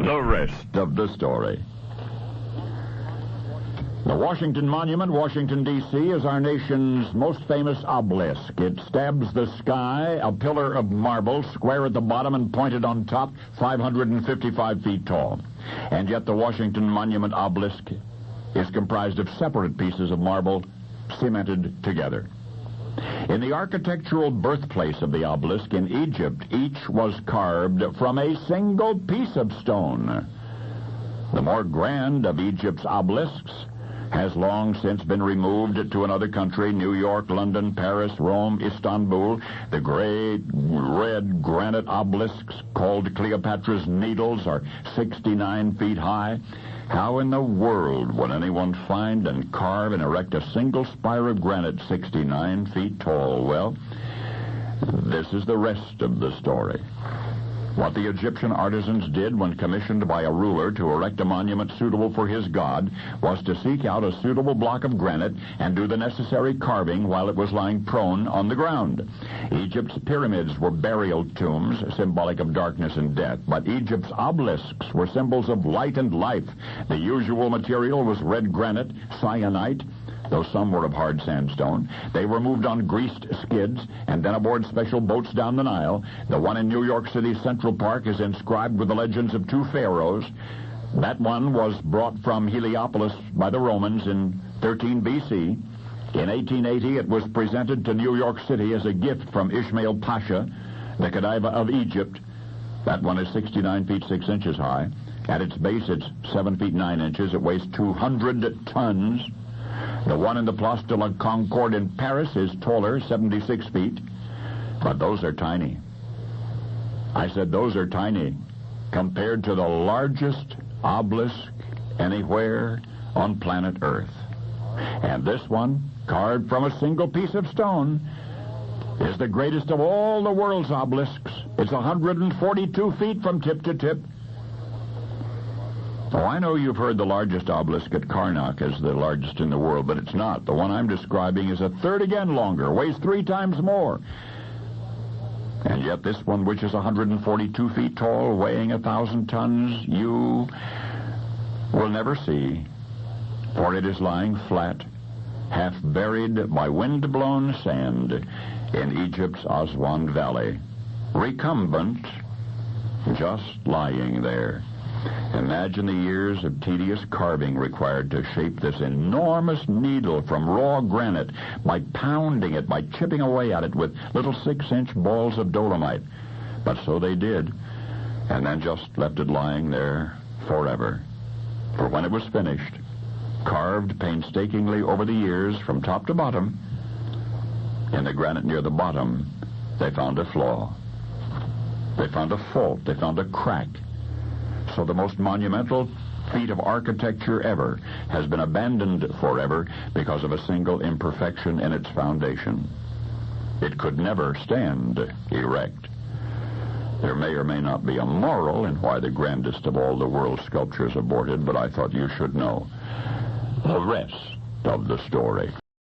The rest of the story. The Washington Monument, Washington, D.C., is our nation's most famous obelisk. It stabs the sky, a pillar of marble, square at the bottom and pointed on top, 555 feet tall. And yet the Washington Monument obelisk is comprised of separate pieces of marble cemented together. In the architectural birthplace of the obelisk in Egypt, each was carved from a single piece of stone. The more grand of Egypt's obelisks has long since been removed to another country, New York, London, Paris, Rome, Istanbul. The great red granite obelisks called Cleopatra's Needles are 69 feet high. How in the world would anyone find and carve and erect a single spire of granite 69 feet tall? Well, this is the rest of the story. What the Egyptian artisans did when commissioned by a ruler to erect a monument suitable for his god was to seek out a suitable block of granite and do the necessary carving while it was lying prone on the ground. Egypt's pyramids were burial tombs, symbolic of darkness and death, but Egypt's obelisks were symbols of light and life. The usual material was red granite, syenite, though some were of hard sandstone. They were moved on greased skids and then aboard special boats down the Nile. The one in New York City's Central Park is inscribed with the legends of two pharaohs. That one was brought from Heliopolis by the Romans in 13 B.C. In 1880, it was presented to New York City as a gift from Ismail Pasha, the Khedive of Egypt. That one is 69 feet 6 inches high. At its base, it's 7 feet 9 inches. It weighs 200 tons. The one in the Place de la Concorde in Paris is taller, 76 feet. But those are tiny. I said those are tiny compared to the largest obelisk anywhere on planet Earth. And this one, carved from a single piece of stone, is the greatest of all the world's obelisks. It's 142 feet from tip to tip. Oh, I know you've heard the largest obelisk at Karnak is the largest in the world, but it's not. The one I'm describing is a third again longer, weighs 3 times more. And yet this one, which is 142 feet tall, weighing 1,000 tons, you will never see, for it is lying flat, half buried by wind-blown sand in Egypt's Aswan Valley, recumbent, just lying there. Imagine the years of tedious carving required to shape this enormous needle from raw granite by pounding it, by chipping away at it with little 6-inch balls of dolomite. But so they did, and then just left it lying there forever. For when it was finished, carved painstakingly over the years from top to bottom, in the granite near the bottom, they found a flaw. They found a fault. They found a crack. So the most monumental feat of architecture ever has been abandoned forever because of a single imperfection in its foundation. It could never stand erect. There may or may not be a moral in why the grandest of all the world's sculptures aborted, but I thought you should know the rest of the story.